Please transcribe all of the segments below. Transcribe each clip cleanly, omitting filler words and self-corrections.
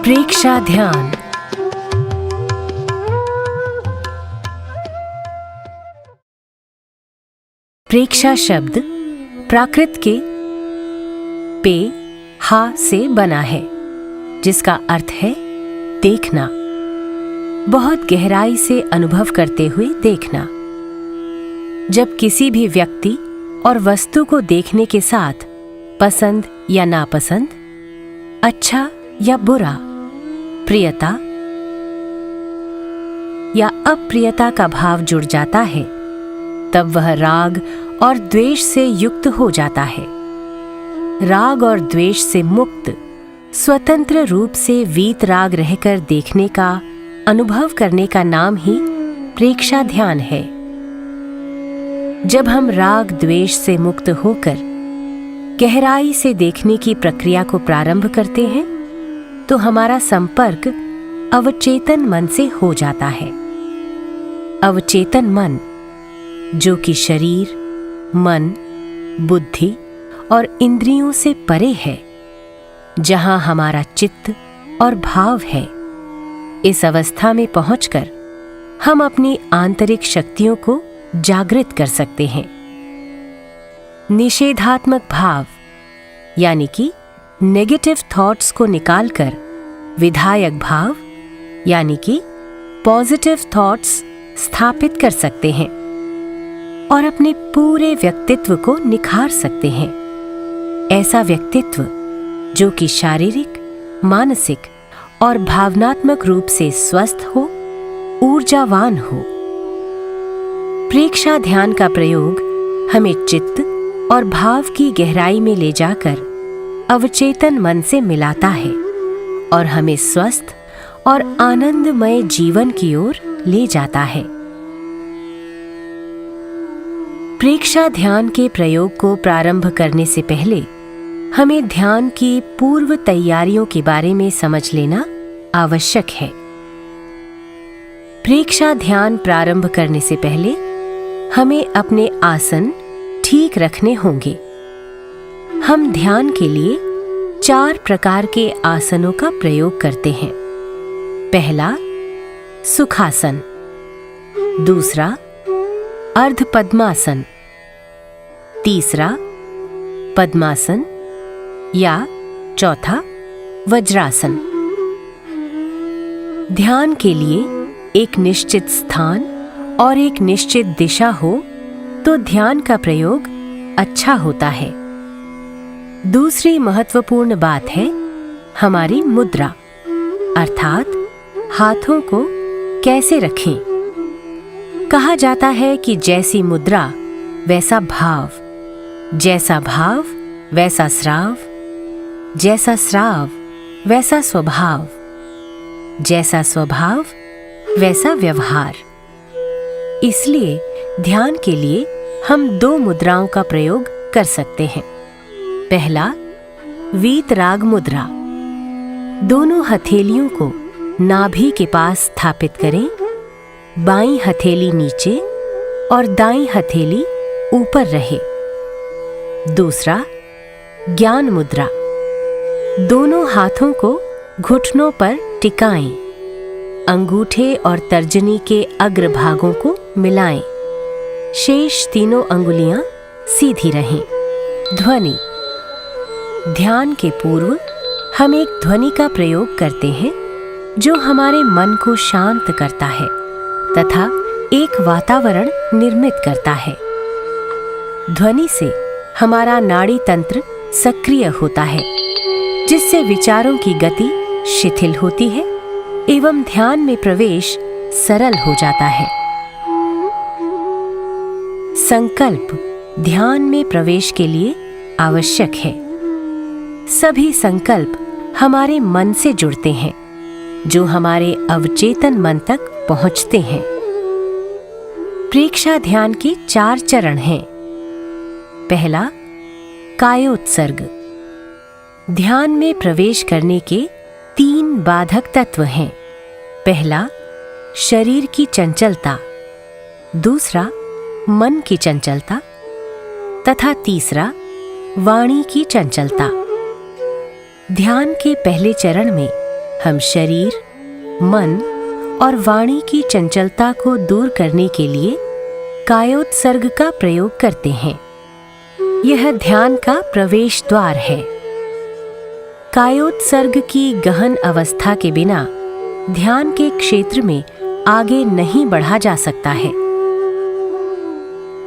प्रेक्षा ध्यान। प्रेक्षा शब्द प्राकृत के पे हा से बना है, जिसका अर्थ है देखना, बहुत गहराई से अनुभव करते हुए देखना। जब किसी भी व्यक्ति और वस्तु को देखने के साथ पसंद या नापसंद, अच्छा या बुरा, प्रियता या अप्रियता का भाव जुड़ जाता है, तब वह राग और द्वेष से युक्त हो जाता है। राग और द्वेष से मुक्त, स्वतंत्र रूप से वीतराग रहकर देखने का, अनुभव करने का नाम ही प्रेक्षा ध्यान है। जब हम राग द्वेष से मुक्त होकर गहराई से देखने की प्रक्रिया को प्रारंभ करते हैं, तो हमारा संपर्क अवचेतन मन से हो जाता है। अवचेतन मन, जो कि शरीर, मन, बुद्धि और इंद्रियों से परे है, जहां हमारा चित्त और भाव है। इस अवस्था में पहुंचकर हम अपनी आंतरिक शक्तियों को जागृत कर सकते हैं। निषेधात्मक भाव यानी कि नेगेटिव थॉट्स को निकालकर विधायक भाव यानी कि पॉजिटिव थॉट्स स्थापित कर सकते हैं और अपने पूरे व्यक्तित्व को निखार सकते हैं। ऐसा व्यक्तित्व जो कि शारीरिक, मानसिक और भावनात्मक रूप से स्वस्थ हो, ऊर्जावान हो। प्रेक्षा ध्यान का प्रयोग हमें चित्त और भाव की गहराई में ले जाकर अवचेतन मन से मिलाता है और हमें स्वस्थ और आनंदमय जीवन की ओर ले जाता है। प्रेक्षा ध्यान के प्रयोग को प्रारंभ करने से पहले हमें ध्यान की पूर्व तैयारियों के बारे में समझ लेना आवश्यक है। प्रेक्षा ध्यान प्रारंभ करने से पहले हमें अपने आसन ठीक रखने होंगे। हम ध्यान के लिए 4 प्रकार के आसनों का प्रयोग करते हैं। पहला, सुखासन। दूसरा, अर्ध पद्मासन। तीसरा, पद्मासन या चौथा, वज्रासन। ध्यान के लिए एक निश्चित स्थान और एक निश्चित दिशा हो तो ध्यान का प्रयोग अच्छा होता है। दूसरी महत्वपूर्ण बात है हमारी मुद्रा, अर्थात हाथों को कैसे रखें। कहा जाता है कि जैसी मुद्रा वैसा भाव, जैसा भाव वैसा स्राव, जैसा स्राव वैसा स्वभाव, जैसा स्वभाव वैसा व्यवहार। इसलिए ध्यान के लिए हम 2 मुद्राओं का प्रयोग कर सकते हैं। पहला, वीतराग मुद्रा। दोनों हथेलियों को नाभि के पास स्थापित करें। बाईं हथेली नीचे और दाईं हथेली ऊपर रहे। दूसरा, ज्ञान मुद्रा। दोनों हाथों को घुटनों पर टिकाएं। अंगूठे और तर्जनी के अग्रभागों को मिलाएं। शेष तीनों अंगुलियां सीधी रहें। ध्वनि। ध्यान के पूर्व हम एक ध्वनि का प्रयोग करते हैं जो हमारे मन को शांत करता है तथा एक वातावरण निर्मित करता है। ध्वनि से हमारा नाड़ी तंत्र सक्रिय होता है, जिससे विचारों की गति शिथिल होती है एवं ध्यान में प्रवेश सरल हो जाता है। संकल्प ध्यान में प्रवेश के लिए आवश्यक है। सभी संकल्प हमारे मन से जुड़ते हैं, जो हमारे अवचेतन मन तक पहुंचते हैं। प्रेक्षा ध्यान के 4 चरण हैं। पहला, कायोत्सर्ग। ध्यान में प्रवेश करने के 3 बाधक तत्व हैं। पहला, शरीर की चंचलता। दूसरा, मन की चंचलता तथा तीसरा, वाणी की चंचलता। ध्यान के पहले चरण में हम शरीर, मन और वाणी की चंचलता को दूर करने के लिए कायोत्सर्ग का प्रयोग करते हैं। यह ध्यान का प्रवेश द्वार है। कायोत्सर्ग की गहन अवस्था के बिना ध्यान के क्षेत्र में आगे नहीं बढ़ा जा सकता है।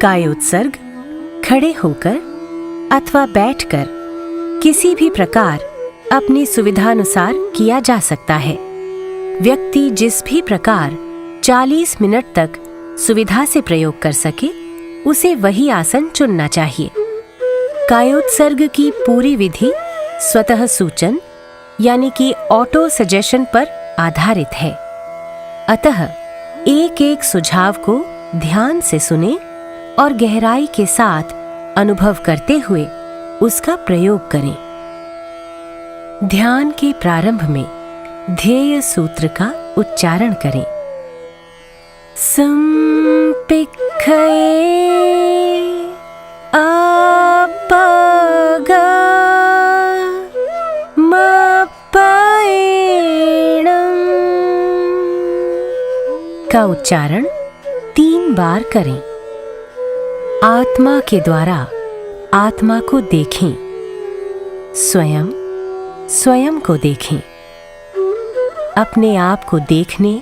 कायोत्सर्ग खड़े होकर अथवा बैठकर किसी भी प्रकार अपनी सुविधानुसार किया जा सकता है। व्यक्ति जिस भी प्रकार 40 मिनट तक सुविधा से प्रयोग कर सके, उसे वही आसन चुनना चाहिए। कायोत्सर्ग की पूरी विधि स्वतः सूचन यानी कि ऑटो सजेशन पर आधारित है। अतः एक एक सुझाव को ध्यान से सुने और गहराई के साथ अनुभव करते हुए उसका प्रयोग करें। ध्यान के प्रारंभ में ध्येय सूत्र का उच्चारण करें। संपिक्खये अपगा मप्पयेणम् का उच्चारण 3 बार करें। आत्मा के द्वारा आत्मा को देखें, स्वयं स्वयं को देखें। अपने आप को देखने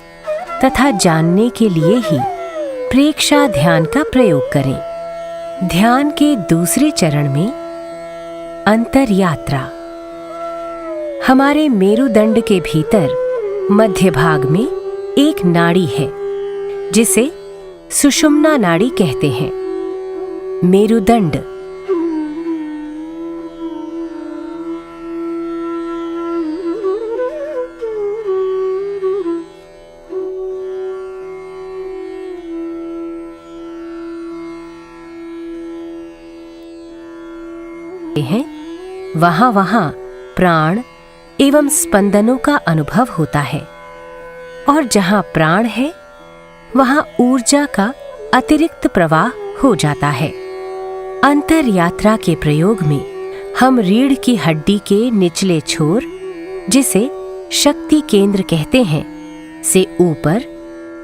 तथा जानने के लिए ही प्रेक्षा ध्यान का प्रयोग करें। ध्यान के दूसरे चरण में अंतर यात्रा। हमारे मेरुदंड के भीतर मध्य भाग में एक नाड़ी है जिसे सुषुम्ना नाड़ी कहते हैं। मेरुदंड हैं, वहां प्राण एवं स्पंदनों का अनुभव होता है, और जहां प्राण है वहां ऊर्जा का अतिरिक्त प्रवाह हो जाता है। अंतर यात्रा के प्रयोग में हम रीढ़ की हड्डी के निचले छोर, जिसे शक्ति केंद्र कहते हैं, से ऊपर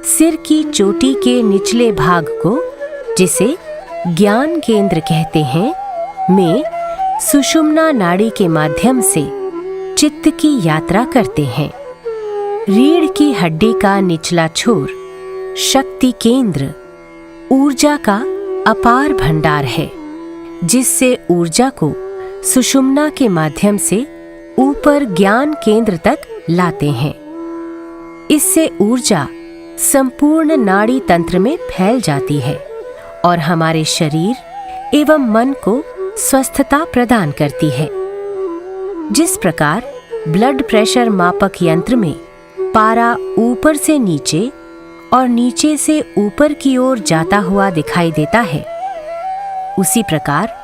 सिर की चोटी के निचले भाग को, जिसे ज्ञान केंद्र कहते हैं, में सुषुम्ना नाड़ी के माध्यम से चित्त की यात्रा करते हैं। रीढ़ की हड्डी का निचला छोर शक्ति केंद्र ऊर्जा का अपार भंडार है, जिससे ऊर्जा को सुषुम्ना के माध्यम से ऊपर ज्ञान केंद्र तक लाते हैं। इससे ऊर्जा संपूर्ण नाड़ी तंत्र में फैल जाती है और हमारे शरीर एवं मन को स्वस्थता प्रदान करती है। जिस प्रकार ब्लड प्रेशर मापक यंत्र में पारा ऊपर से नीचे और नीचे से ऊपर की ओर जाता हुआ दिखाई देता है, उसी प्रकार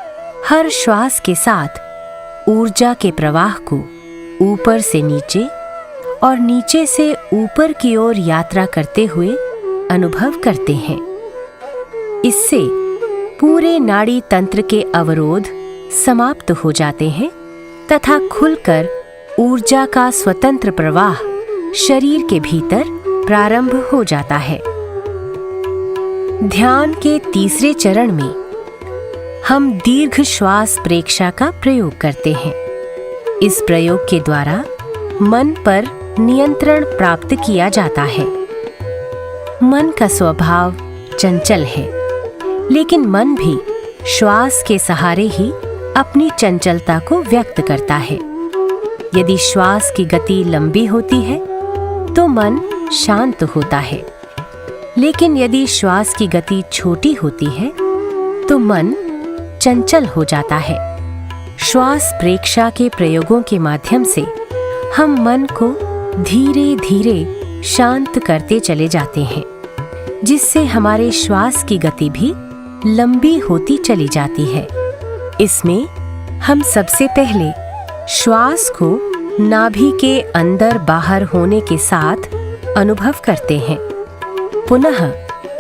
हर श्वास के साथ ऊर्जा के प्रवाह को ऊपर से नीचे और नीचे से ऊपर की ओर यात्रा करते हुए अनुभव करते हैं। इससे पूरे नाड़ी तंत्र के अवरोध समाप्त हो जाते हैं तथा खुलकर ऊर्जा का स्वतंत्र प्रवाह शरीर के भीतर प्रारंभ हो जाता है। ध्यान के तीसरे चरण में हम दीर्घ श्वास प्रेक्षा का प्रयोग करते हैं। इस प्रयोग के द्वारा मन पर नियंत्रण प्राप्त किया जाता है। मन का स्वभाव चंचल है, लेकिन मन भी श्वास के सहारे ही अपनी चंचलता को व्यक्त करता है। यदि श्वास की गति लंबी होती है तो मन शांत होता है, लेकिन यदि श्वास की गति छोटी होती है तो मन चंचल हो जाता है। श्वास प्रेक्षा के प्रयोगों के माध्यम से हम मन को धीरे धीरे शांत करते चले जाते हैं, जिससे हमारे श्वास की गति भी लंबी होती चली जाती है। इसमें हम सबसे पहले श्वास को नाभि के अंदर बाहर होने के साथ अनुभव करते हैं। पुनः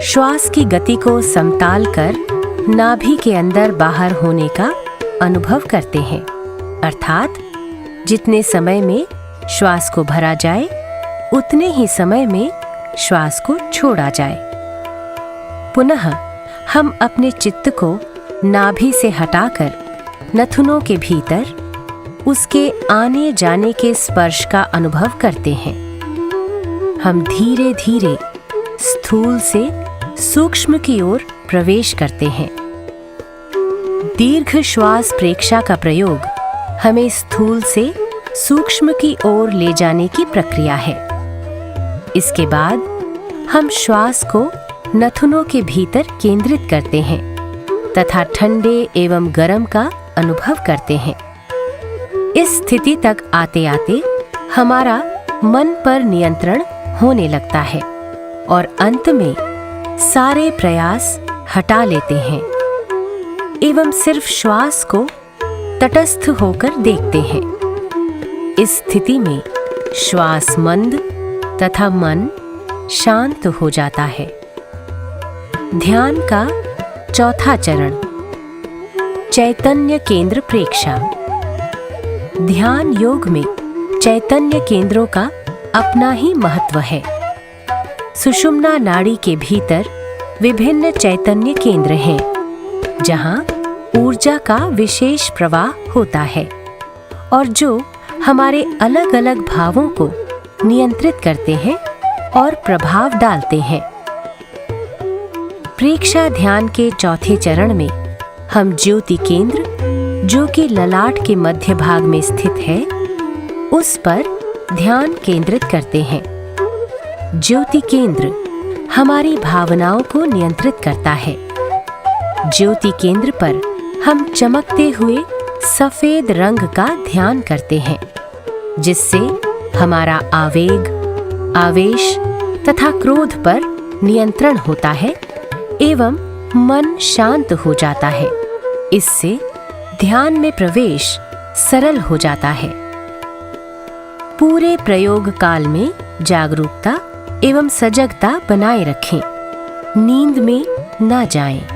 श्वास की गति को समताल कर नाभि के अंदर बाहर होने का अनुभव करते हैं, अर्थात जितने समय में श्वास को भरा जाए, उतने ही समय में श्वास को छोड़ा जाए। पुनः हम अपने चित्त को नाभि से हटाकर नथुनों के भीतर उसके आने जाने के स्पर्श का अनुभव करते हैं। हम धीरे धीरे स्थूल से सूक्ष्म की ओर प्रवेश करते हैं। दीर्घ श्वास प्रेक्षा का प्रयोग हमें स्थूल से सूक्ष्म की ओर ले जाने की प्रक्रिया है। इसके बाद हम श्वास को नथुनों के भीतर केंद्रित करते हैं तथा ठंडे एवं गर्म का अनुभव करते हैं। इस स्थिति तक आते आते हमारा मन पर नियंत्रण होने लगता है और अंत में सारे प्रयास हटा लेते हैं एवं सिर्फ श्वास को तटस्थ होकर देखते हैं। इस स्थिति में श्वास मंद तथा मन शांत हो जाता है। ध्यान का चौथा चरण, चैतन्य केंद्र प्रेक्षा। ध्यान योग में चैतन्य केंद्रों का अपना ही महत्व है। सुषुम्ना नाड़ी के भीतर विभिन्न चैतन्य केंद्र हैं, जहां ऊर्जा का विशेष प्रवाह होता है और जो हमारे अलग अलग भावों को नियंत्रित करते हैं और प्रभाव डालते हैं। प्रेक्षा ध्यान के चौथे चरण में हम ज्योति केंद्र, जो कि ललाट के मध्य भाग में स्थित है, उस पर ध्यान केंद्रित करते हैं। ज्योति केंद्र हमारी भावनाओं को नियंत्रित करता है। ज्योति केंद्र पर हम चमकते हुए सफेद रंग का ध्यान करते हैं, जिससे हमारा आवेग, आवेश तथा क्रोध पर नियंत्रण होता है एवं मन शांत हो जाता है। इससे ध्यान में प्रवेश सरल हो जाता है। पूरे प्रयोग काल में जागरूकता एवं सजगता बनाए रखें। नींद में न जाएं।